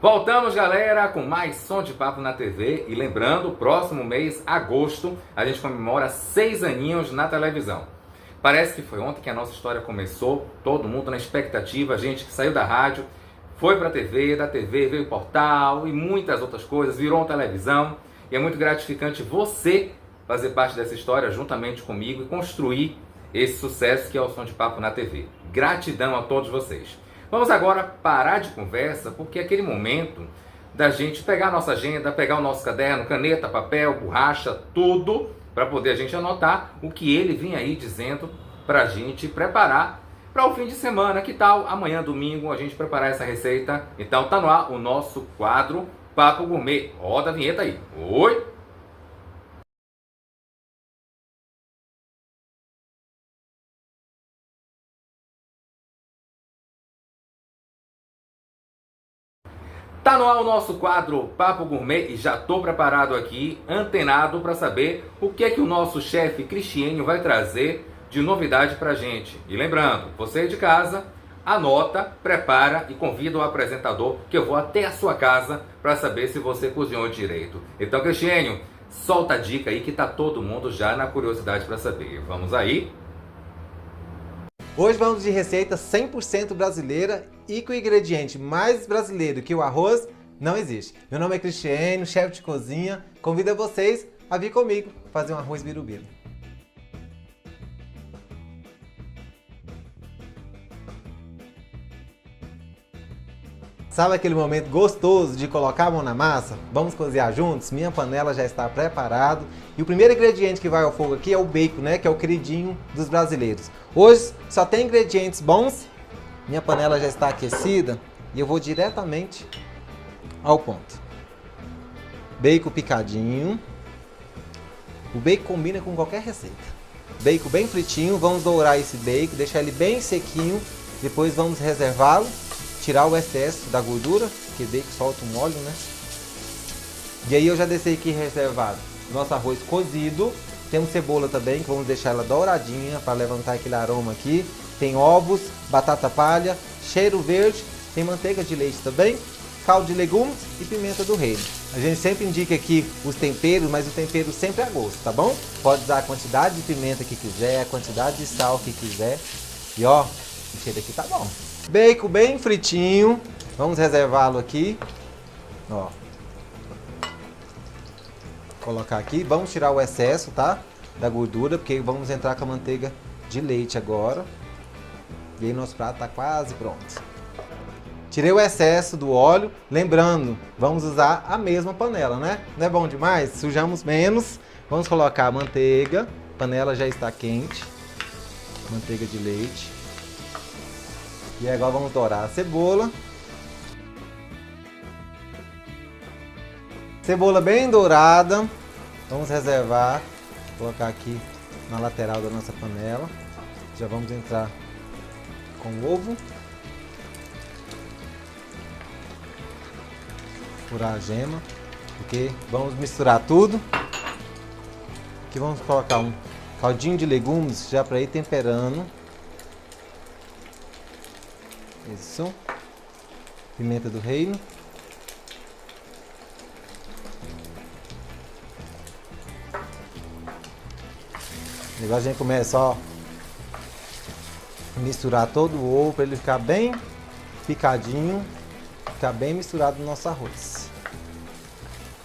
Voltamos, galera, com mais Som de Papo na TV. E lembrando, próximo mês, agosto, a gente comemora 6 aninhos na televisão. Parece que foi ontem que a nossa história começou, todo mundo na expectativa, a gente que saiu da rádio, foi para a TV, da TV veio o portal e muitas outras coisas, virou uma televisão. E é muito gratificante você fazer parte dessa história juntamente comigo e construir esse sucesso que é o Som de Papo na TV. Gratidão a todos vocês. Vamos agora parar de conversa, porque é aquele momento da gente pegar a nossa agenda, pegar o nosso caderno, caneta, papel, borracha, tudo, para poder a gente anotar o que ele vinha aí dizendo para a gente preparar para o fim de semana. Que tal amanhã, domingo, a gente preparar essa receita? Então tá no ar o nosso quadro Papo Gourmet. Roda a vinheta aí. Oi! Tá no ar o nosso quadro Papo Gourmet e já tô preparado aqui, antenado para saber o que é que o nosso chefe Cristiênio vai trazer de novidade pra gente. E lembrando, você de casa, anota, prepara e convida o apresentador que eu vou até a sua casa para saber se você cozinhou direito. Então, Cristiênio, solta a dica aí que tá todo mundo já na curiosidade para saber. Vamos aí? Hoje vamos de receita 100% brasileira e com o ingrediente mais brasileiro que o arroz não existe. Meu nome é Cristiênio, chefe de cozinha. Convido vocês a vir comigo fazer um arroz birubiru. Sabe aquele momento gostoso de colocar a mão na massa? Vamos cozinhar juntos? Minha panela já está preparada. E o primeiro ingrediente que vai ao fogo aqui é o bacon, né? Que é o queridinho dos brasileiros. Hoje só tem ingredientes bons. Minha panela já está aquecida e eu vou diretamente ao ponto. Bacon picadinho. O bacon combina com qualquer receita. Bacon bem fritinho. Vamos dourar esse bacon, deixar ele bem sequinho. Depois vamos reservá-lo. Tirar o excesso da gordura, porque bacon solta um óleo, né? E aí eu já deixei aqui reservado nosso arroz cozido. Temos cebola também, que vamos deixar ela douradinha para levantar aquele aroma aqui. Tem ovos, batata palha, cheiro verde, tem manteiga de leite também, caldo de legumes e pimenta do reino. A gente sempre indica aqui os temperos, mas o tempero sempre é a gosto, tá bom? Pode usar a quantidade de pimenta que quiser, a quantidade de sal que quiser. E ó, o cheiro aqui tá bom. Bacon bem fritinho, vamos reservá-lo aqui, ó. Colocar aqui, vamos tirar o excesso, tá? Da gordura, porque vamos entrar com a manteiga de leite agora. E aí nosso prato tá quase pronto. Tirei o excesso do óleo, lembrando, vamos usar a mesma panela, né? Não é bom demais? Sujamos menos, vamos colocar a manteiga, a panela já está quente, manteiga de leite. E agora vamos dourar a cebola. Cebola bem dourada. Vamos reservar. Colocar aqui na lateral da nossa panela. Já vamos entrar com o ovo. Furar a gema. Porque vamos misturar tudo. Aqui vamos colocar um caldinho de legumes já para ir temperando. Isso. Pimenta do reino. Agora a gente começa a misturar todo o ovo para ele ficar bem picadinho, ficar bem misturado no nosso arroz.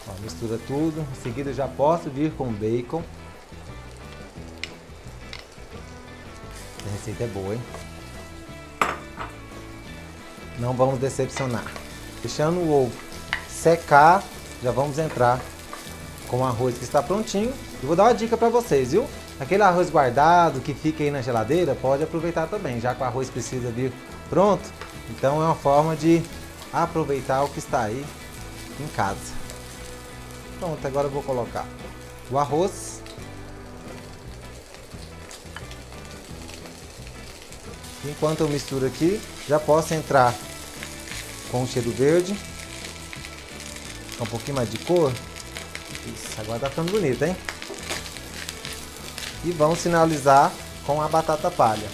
Ó, mistura tudo. Em seguida eu já posso vir com o bacon. Essa receita é boa, hein? Não vamos decepcionar. Deixando o ovo secar, já vamos entrar com o arroz que está prontinho. E vou dar uma dica para vocês, viu? Aquele arroz guardado que fica aí na geladeira, pode aproveitar também, já que o arroz precisa vir pronto. Então é uma forma de aproveitar o que está aí em casa. Pronto, agora eu vou colocar o arroz. Enquanto eu misturo aqui, já posso entrar com o cheiro verde. Um pouquinho mais de cor. Isso, agora tá ficando bonito, hein? E vamos finalizar com a batata palha.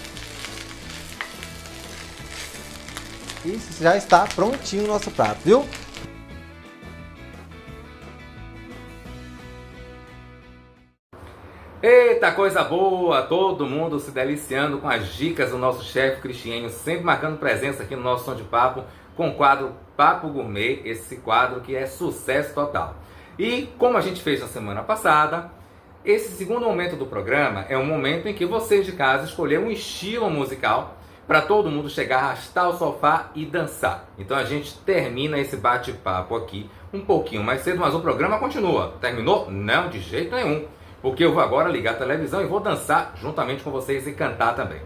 Isso já está prontinho o nosso prato, viu? Eita, coisa boa! Todo mundo se deliciando com as dicas do nosso chefe Cristiano, sempre marcando presença aqui no nosso Som de Papo, com o quadro Papo Gourmet, esse quadro que é sucesso total. E como a gente fez na semana passada, esse segundo momento do programa é um momento em que você de casa escolheu um estilo musical para todo mundo chegar, arrastar o sofá e dançar. Então a gente termina esse bate-papo aqui um pouquinho mais cedo, mas o programa continua. Terminou? Não, de jeito nenhum. Porque eu vou agora ligar a televisão e vou dançar juntamente com vocês e cantar também.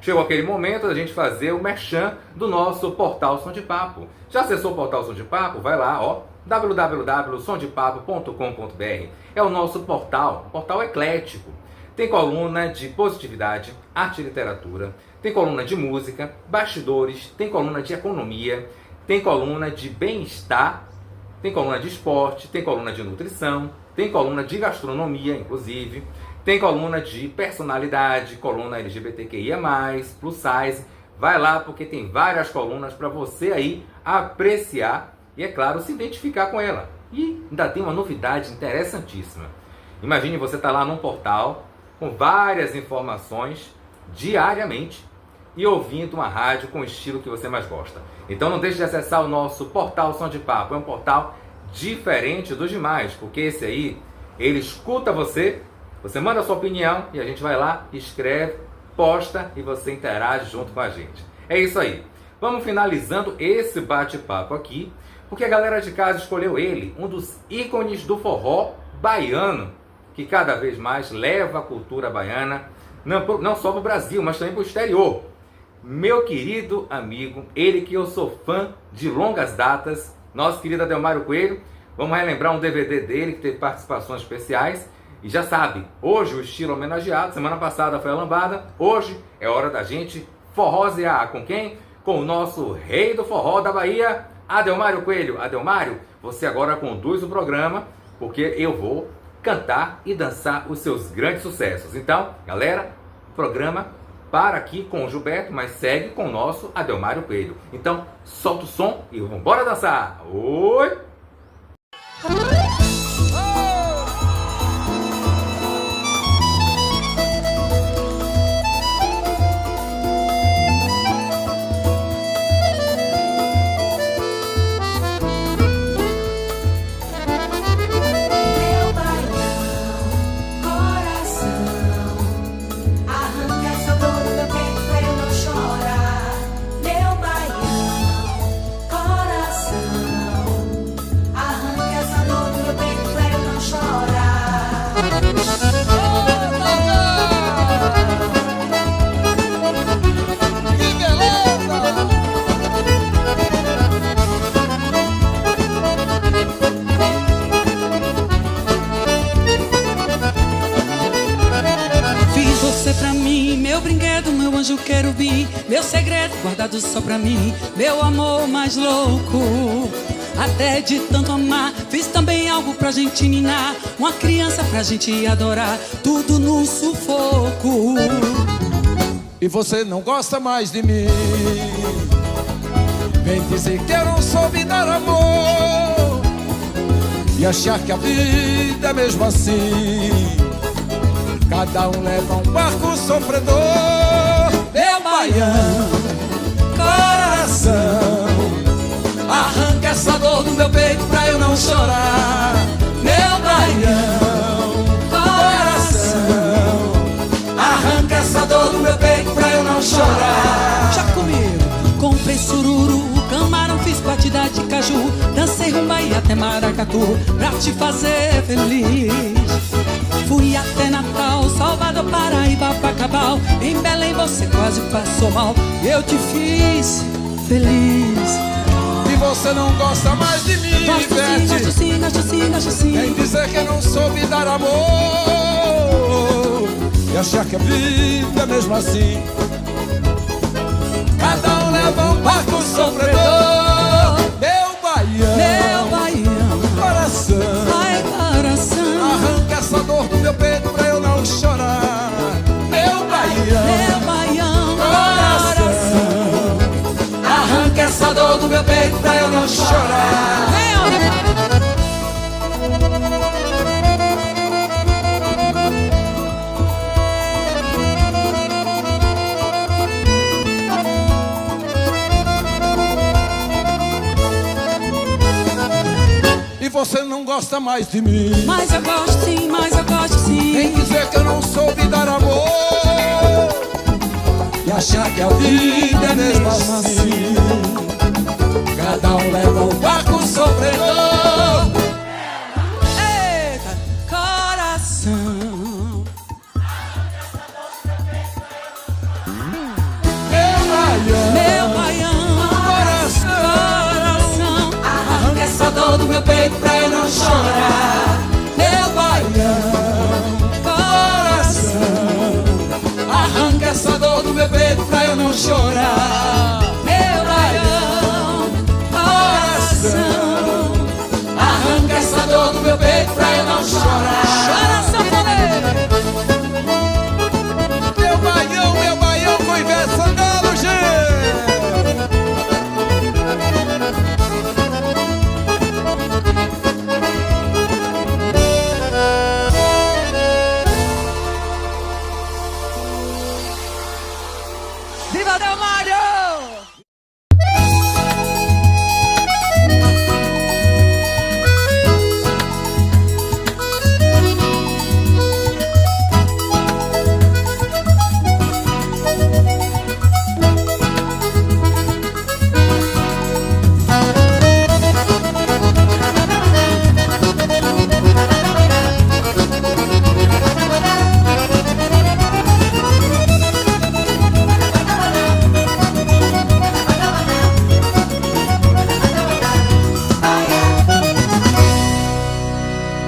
Chegou aquele momento da gente fazer o merchan do nosso portal Som de Papo. Já acessou o portal Som de Papo? Vai lá, ó, www.somdepapo.com.br. É o nosso portal, um portal eclético. Tem coluna de positividade, arte e literatura, tem coluna de música, bastidores, tem coluna de economia, tem coluna de bem-estar, tem coluna de esporte, tem coluna de nutrição, tem coluna de gastronomia, inclusive, tem coluna de personalidade, coluna LGBTQIA+, plus size. Vai lá porque tem várias colunas para você aí apreciar e, é claro, se identificar com ela. E ainda tem uma novidade interessantíssima. Imagine você estar lá num portal com várias informações diariamente e ouvindo uma rádio com o estilo que você mais gosta. Então não deixe de acessar o nosso portal Som de Papo. É um portal diferente dos demais, porque esse aí, ele escuta você, você manda a sua opinião e a gente vai lá, escreve, posta e você interage junto com a gente. É isso aí. Vamos finalizando esse bate-papo aqui, porque a galera de casa escolheu ele, um dos ícones do forró baiano, que cada vez mais leva a cultura baiana, não só para o Brasil, mas também para o exterior. Meu querido amigo, ele que eu sou fã de longas datas, nosso querido Adelmário Coelho. Vamos relembrar um DVD dele que teve participações especiais. E já sabe, hoje o estilo homenageado, semana passada foi a lambada, hoje é hora da gente forrosear. Com quem? Com o nosso rei do forró da Bahia, Adelmário Coelho. Adelmário, você agora conduz o programa, porque eu vou cantar e dançar os seus grandes sucessos. Então, galera, o programa para aqui com o Gilberto, mas segue com o nosso Adelmário Coelho. Então, solta o som e vamos embora dançar. Oi! Querubim, meu segredo guardado só pra mim, meu amor mais louco. Até de tanto amar, fiz também algo pra gente ninar, uma criança pra gente adorar, tudo no sufoco. E você não gosta mais de mim, vem dizer que eu não soube dar amor e achar que a vida é mesmo assim, cada um leva um barco sofredor. Meu baião, coração, arranca essa dor do meu peito pra eu não chorar. Meu baião, coração, arranca essa dor do meu peito pra eu não chorar. Já comigo, comprei sururu, camarão, fiz batida de caju, dancei rumba e até maracatu pra te fazer feliz. Fui até Natal, Salvador, Paraíba, Bacabal, em Belém você quase passou mal, eu te fiz feliz. E você não gosta mais de mim, gosto sim, gosto sim, gosto sim, gosto sim. Vem dizer que eu não soube dar amor e achar que a vida é mesmo assim, cada um leva um barco sofredor. Meu baião, coração, ai coração, arranca essa dor do meu peito pra eu não chorar. Meu baião, coração, arranca essa dor do meu peito pra eu não chorar. gosta mais de mim. Mas eu gosto sim, mas eu gosto sim. Tem que dizer que eu não soube dar amor e achar que a vida é mesmo assim. Cada um leva o barco sofredor. Eita, coração. Meu baião, coração, arranca essa dor do meu peito pra eu não chorar. Meu baião, coração, arranca essa dor do meu peito pra eu não chorar. meu baião, coração, Arranca essa dor do meu peito pra eu não chorar. chora sanfoneiro. Meu baião com Ivete Sangalo, gente. Viva Del Mário!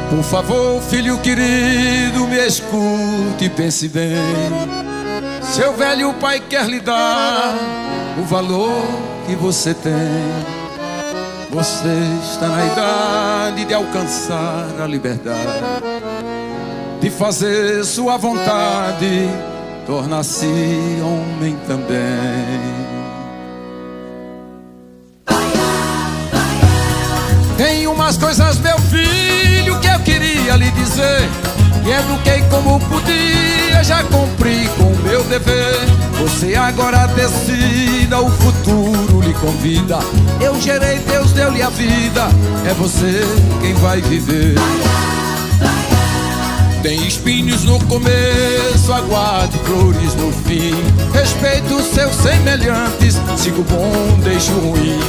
Por favor, filho querido, me escute e pense bem. Seu velho pai quer lhe dar o valor que você tem. Você está na idade de alcançar a liberdade, de fazer sua vontade, tornar-se homem também. Tem umas coisas, meu filho, que eu queria lhe dizer, que eduquei como podia, já cumpri com o meu dever. Você agora decida, o futuro lhe convida. Eu gerei, Deus deu-lhe a vida, é você quem vai viver. Tem espinhos no começo, aguarde flores no fim. Respeite os seus semelhantes, siga o bom, deixe o ruim.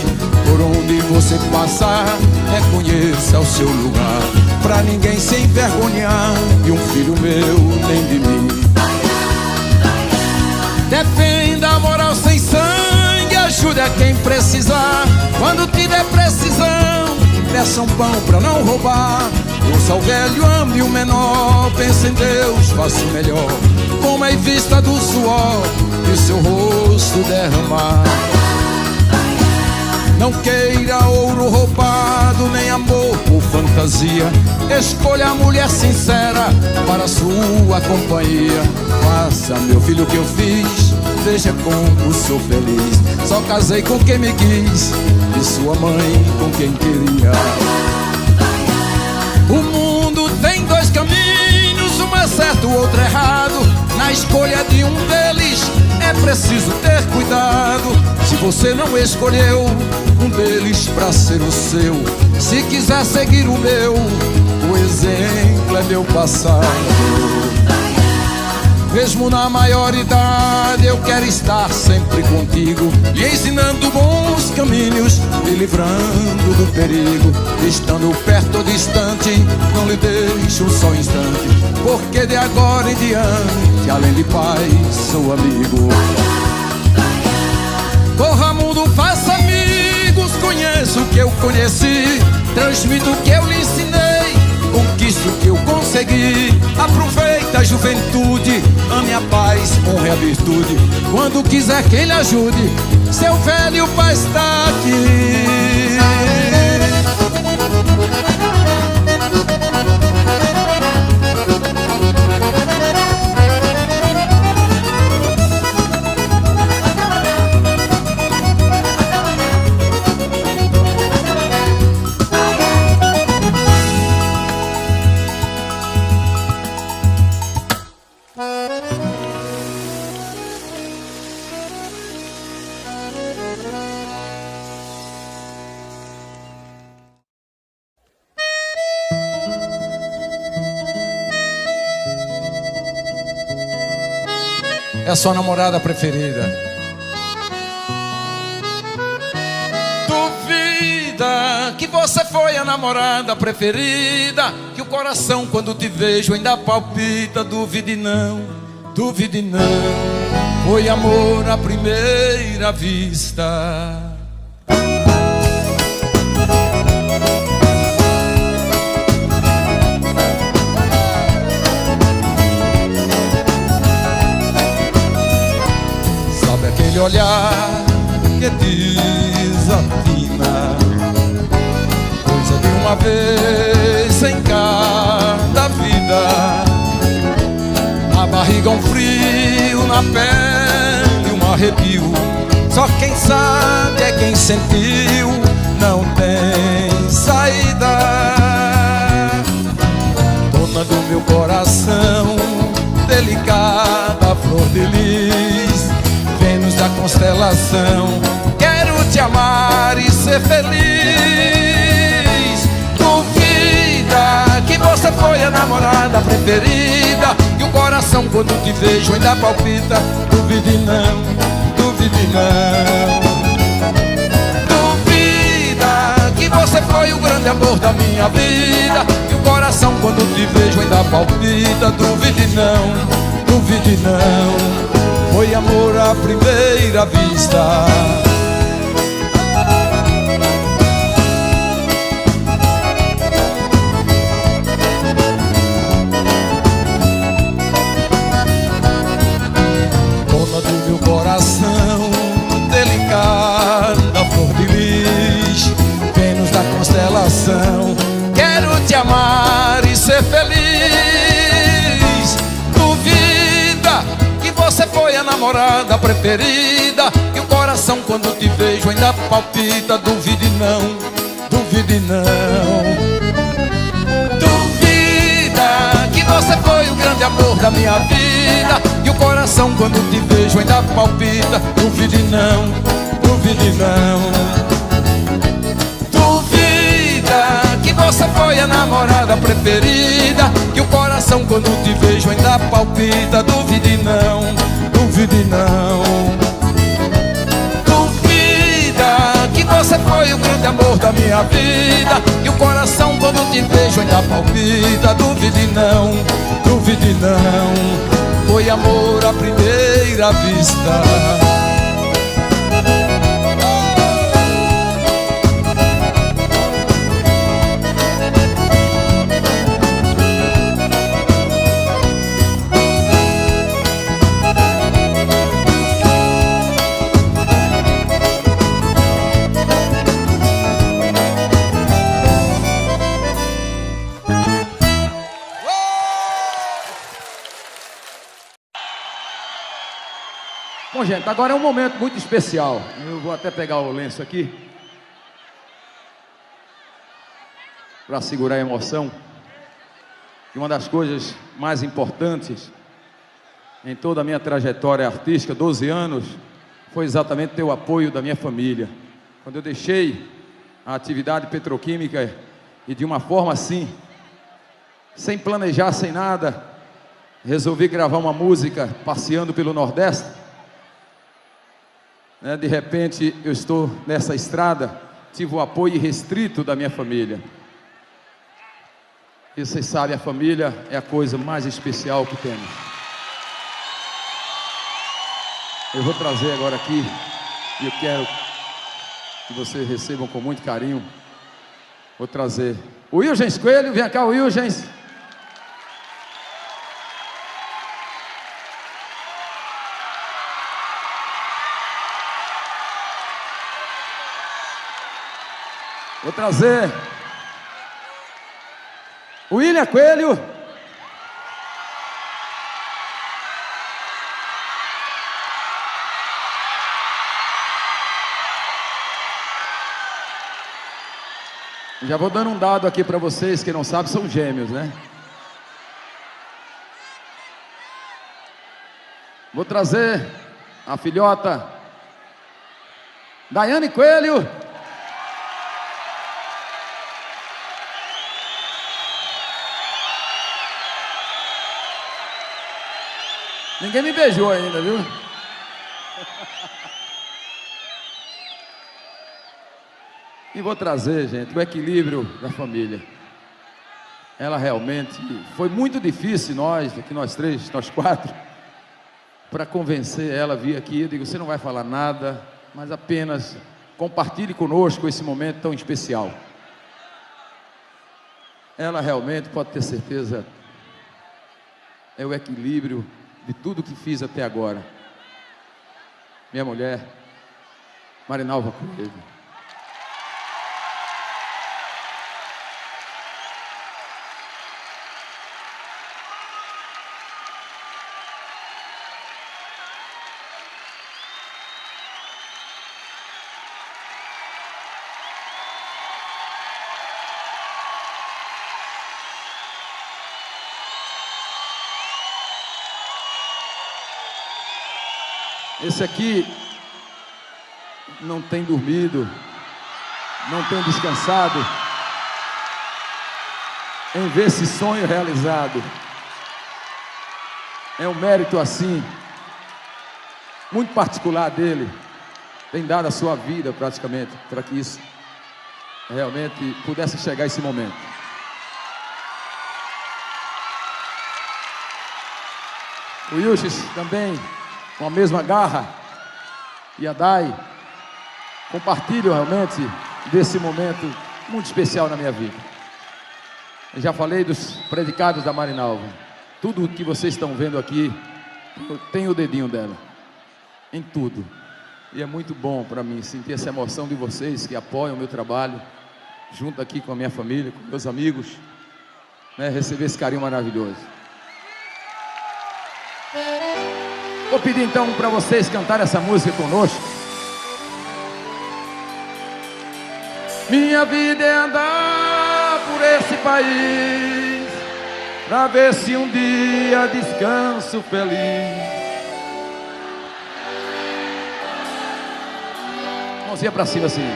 Por onde você passar, reconheça o seu lugar, pra ninguém se envergonhar de um filho meu, nem de mim. Defenda a moral sem sangue, ajude a quem precisar. Quando tiver precisão, peça um pão pra não roubar. Ouça o velho, ame o menor, pense em Deus, faça o melhor. Coma em vista do suor que seu rosto derramar. Não queira ouro roubado, nem amor por fantasia. Escolha a mulher sincera para sua companhia. Faça, meu filho, o que eu fiz, veja como sou feliz. Só casei com quem me quis e sua mãe com quem queria. O mundo tem dois caminhos, um é certo, o outro é errado. Na escolha de um deles é preciso ter cuidado. Se você não escolheu um deles pra ser o seu, se quiser seguir o meu, o exemplo é meu passado. Mesmo na maioridade eu quero estar sempre contigo, lhe ensinando bons caminhos, lhe livrando do perigo. Estando perto ou distante, não lhe deixo só um instante, porque de agora em diante, além de pai, sou amigo. Corra mundo, faça amigos, conheça o que eu conheci, transmito o que eu lhe ensinei, conquista o que eu consegui. Aproveita a juventude, ame a paz, honre a virtude. Quando quiser quem lhe ajude, seu velho pai está aqui. é a sua namorada preferida. Duvida que você foi a namorada preferida, que o coração quando te vejo ainda palpita. Duvide não, duvide não, foi amor à primeira vista. Aquele olhar que desatina, coisa de uma vez em cada vida. Na barriga um frio, na pele um arrepio. Só quem sabe é quem sentiu, não tem saída. Dona do meu coração, delicada flor de lis, Vênus da constelação, quero te amar e ser feliz. Duvida que você foi a namorada preferida, e o coração quando te vejo ainda palpita. Duvide não, duvide não. Duvida que você foi o grande amor da minha vida, e o coração quando te vejo ainda palpita. Duvide não, duvide não, foi amor à primeira vista. Dona do meu coração, delicada flor de lis, Vênus da constelação, quero te amar e ser feliz. Você foi a namorada preferida, e o coração quando te vejo ainda palpita. Duvide não, duvide não. Duvida que você foi o grande amor da minha vida, e o coração quando te vejo ainda palpita. Duvide não, duvide não. Duvida que você foi a namorada preferida, que o coração quando te vejo ainda palpita. Duvide não, duvide não. Duvida que você foi o grande amor da minha vida, e o coração quando te vejo ainda palpita. Duvide não, duvide não, foi amor à primeira vista. Bom, gente, agora é um momento muito especial. Eu vou até pegar o lenço aqui para segurar a emoção. E uma das coisas mais importantes em toda a minha trajetória artística, 12 anos, foi exatamente ter o apoio da minha família. Quando eu deixei a atividade petroquímica e de uma forma assim, sem planejar, sem nada, resolvi gravar uma música passeando pelo Nordeste. De repente eu estou nessa estrada, tive o apoio irrestrito da minha família. E vocês sabem, a família é a coisa mais especial que temos. Eu vou trazer agora aqui, e eu quero que vocês recebam com muito carinho. Vou trazer o Wilgens Coelho. Vem cá, Wilgens. Vou trazer o William Coelho. Já vou dando um dado aqui para vocês que não sabem, são gêmeos, né? Vou trazer a filhota Daiane Coelho. Ninguém me beijou ainda, viu? E vou trazer, gente, o equilíbrio da família. Ela realmente... Foi muito difícil nós três, nós quatro, para convencer ela a vir aqui. Eu digo, você não vai falar nada, mas apenas compartilhe conosco esse momento tão especial. Ela realmente, pode ter certeza, é o equilíbrio de tudo que fiz até agora. Minha mulher, Marinalva Coelho. Esse aqui não tem dormido, não tem descansado em ver esse sonho realizado. É um mérito assim, muito particular dele. Tem dado a sua vida praticamente para que isso realmente pudesse chegar a esse momento. O Yushis também, com a mesma garra, e a Dai compartilham realmente desse momento muito especial na minha vida. Eu já falei dos predicados da Marinalva. Tudo o que vocês estão vendo aqui tem o dedinho dela, em tudo. E é muito bom para mim sentir essa emoção de vocês que apoiam o meu trabalho, junto aqui com a minha família, com meus amigos, né, receber esse carinho maravilhoso. Vou pedir então para vocês cantarem essa música conosco. Minha vida é andar por esse país, pra ver se um dia descanso feliz. Mãozinha pra cima assim.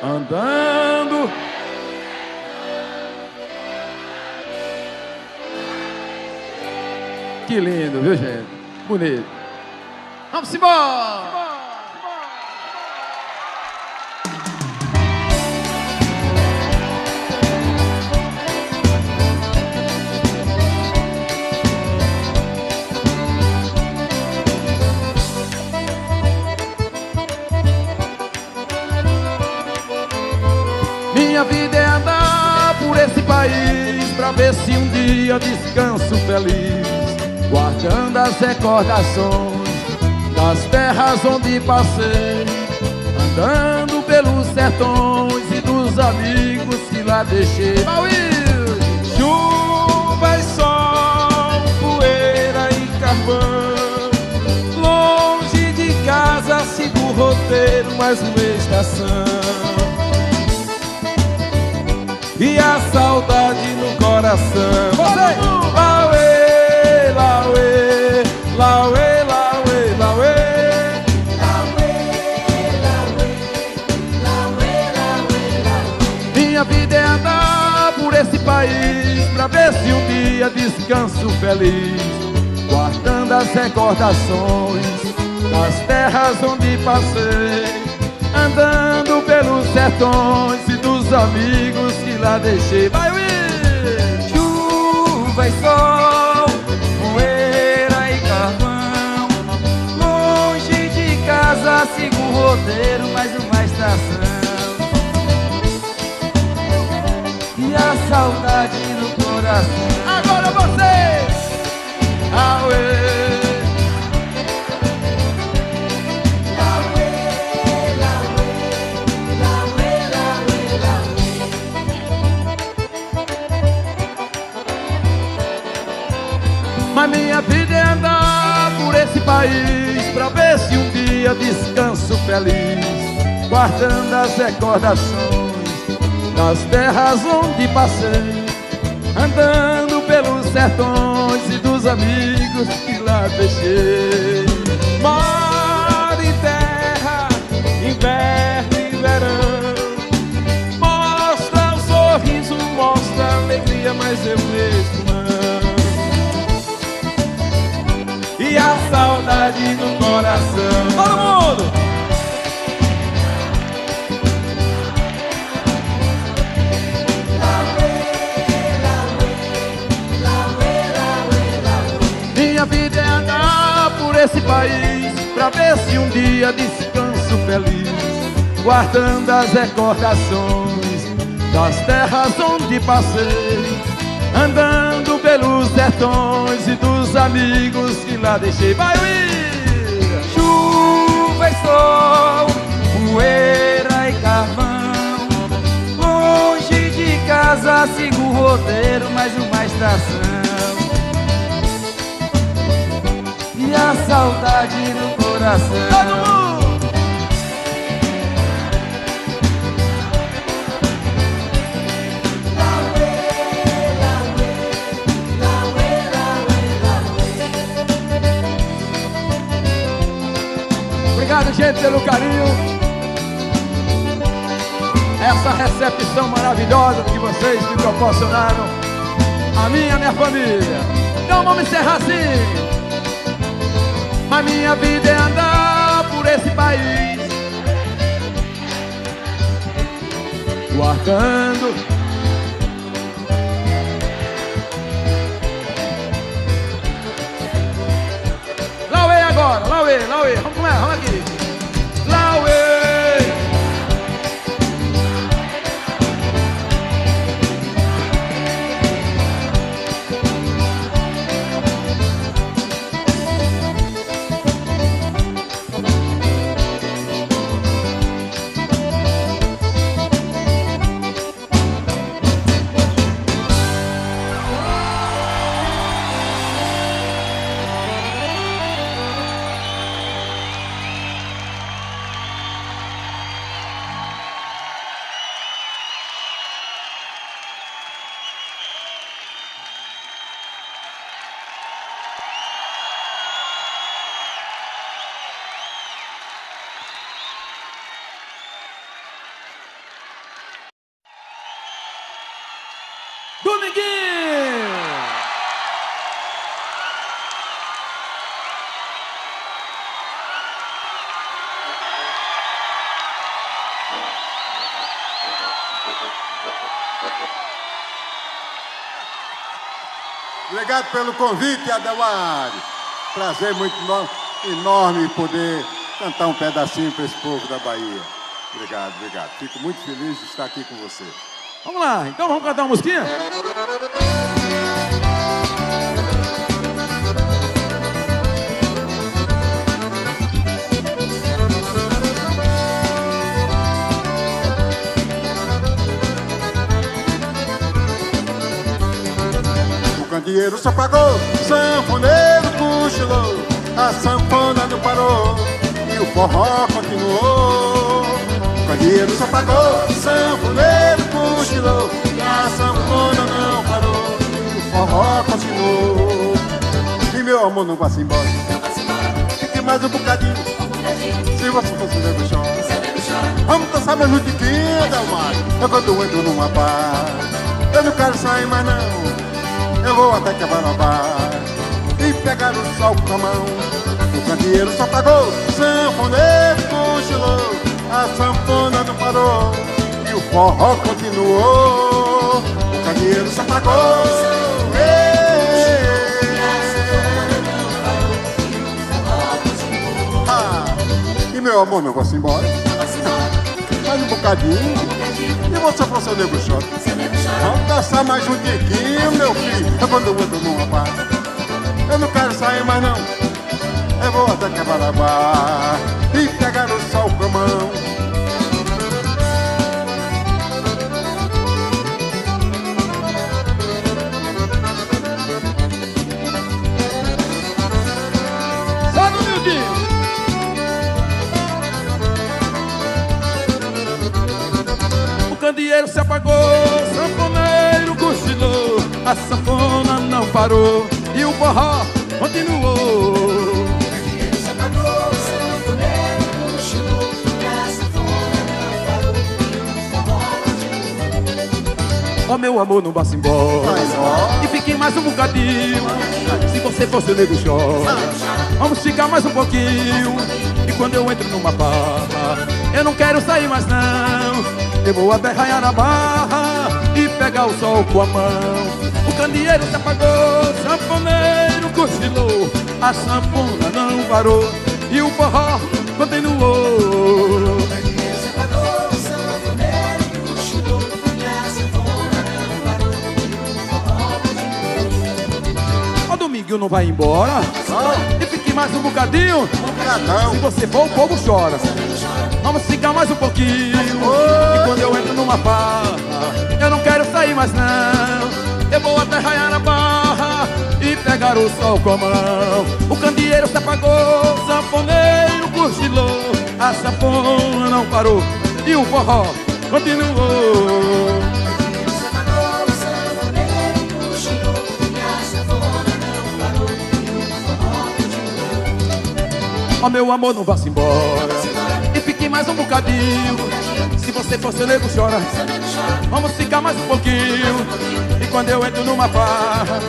Andando. Que lindo, viu, gente? Bonito. Vamos embora! Minha vida é andar por esse país, pra ver se um dia descanso feliz, guardando as recordações das terras onde passei, andando pelos sertões e dos amigos que lá deixei. Chuva e sol, poeira e carvão, longe de casa sigo o roteiro, mais uma estação, e a saudade no coração. Lauê, lauê, lauê, lauê, lauê. Minha vida é andar por esse país, pra ver se um dia descanso feliz, guardando as recordações das terras onde passei, andando pelos sertões e dos amigos que lá deixei. Vai, Will! Chuva e sol, poeira e carvão, longe de casa sigo o roteiro, mais uma estação, e a saudade no coração. Agora vocês! Aue! Mas minha vida é andar por esse país, pra ver se um dia descanso feliz, guardando as recordações das terras onde passei, andando pelos sertões e dos amigos que lá deixei. Mar e terra, inverno e verão, mostra o sorriso, mostra a alegria, mas eu mesmo não. saudade no coração. Todo mundo! Minha vida é andar por esse país pra ver se um dia descanso feliz, guardando as recordações das terras onde passei, andando pelos sertões e dos amigos que lá deixei. Vai, Will! Chuva e sol, poeira e carvão, longe de casa sigo o roteiro, mais uma estação. E a saudade no coração. Todo mundo! Obrigado, gente, pelo carinho. Essa recepção maravilhosa que vocês me proporcionaram, a minha família. Então vamos encerrar assim. A minha vida é andar por esse país, guardando. Lauê agora, Lauê, vamos comer, vamos aqui. Lauê. Dominguinho! Obrigado pelo convite, Ademar. Prazer muito enorme poder cantar um pedacinho para esse povo da Bahia. Obrigado, obrigado. Fico muito feliz de estar aqui com você. Vamos lá, então vamos cantar uma musiquinha? O candeeiro só pagou, sanfoneiro cochilou, a sanfona não parou e o forró continuou. O candeeiro só pagou, sanfoneiro cochilou, e a sanfona não parou e o forró continuou. E meu amor não vai-se embora, fique mais um bocadinho, se você fosse nego chora. Vamos dançar mais um tiquinho, Delmar. É quando eu entro numa bar, eu não quero sair mais não, eu vou até Cabarabá e pegar o sol com a mão. O candeeiro só pagou, sanfoneiro cochilou, a sanfona não parou e o forró continuou. O candeeiro só pagou, e meu amor não vai-se embora, mais um bocadinho, e você for seu nego chora. Vamos dançar mais um tiquinho, meu filho, é quando eu entro numa bar, eu não quero sair mais não, eu vou até Cabarabá e pegar o sol com a mão. Só no miudinho. O candeeiro se apagou, sanfoneiro cochilou, a sanfona não parou e o forró continuou. Oh, meu amor, não vá-se embora e fique mais um bocadinho, se você fosse o nego chora. Vamos ficar mais um pouquinho. E quando eu entro numa barra, eu não quero sair mais não. Eu vou até raiar na barra e pegar o sol com a mão. O candeeiro se apagou, sanfoneiro cochilou, a sanfona não parou e o forró continuou. O candeeiro se apagou, o sanfoneiro cochilou, e a sanfona não parou e o forró continuou. Ó, Domingo não vai embora? E fique mais um bocadinho. Se você for, o povo chora. Vamos ficar mais um pouquinho. E quando eu entro numa barra, eu não quero sair mais não. Eu vou até raiar na barra e pegar o sol com a mão. O candeeiro se apagou, o sanfoneiro cochilou, a sanfona não parou e o forró continuou. Se apagou, o sanfoneiro cochilou, e a sanfona não parou e o forró continuou. Ó, meu amor, não vá-se embora e fique mais um bocadinho. Se você for seu nego chora, vamos ficar mais um pouquinho. E quando eu entro numa barra,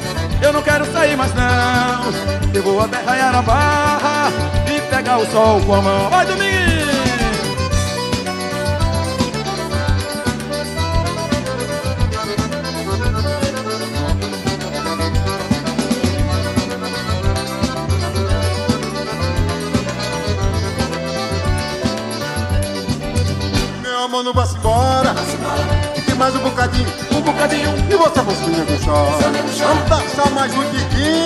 eu não quero sair mais não. Eu vou até raiar na barra e pegar o sol com a mão. Vai, Dominguinho! Meu amor, não vá-se embora. Fique mais um bocadinho. Um bocadinho. E você, mocinha, que chora. Vamos dançar mais um tiquinho.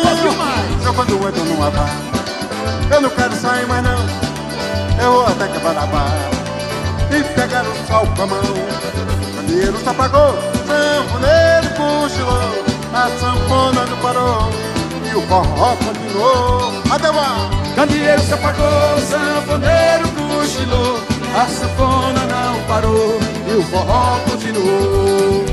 Eu quando entro numa barra, eu não quero sair mais não. Eu vou até quebrar a barra e pegar o sol com a mão. O candeeiro se apagou, sanfoneiro cochilou, a sanfona não parou e o forró continuou. Adeus! Candeeiro se apagou, sanfoneiro cochilou, a sanfona não parou e o forró continuou.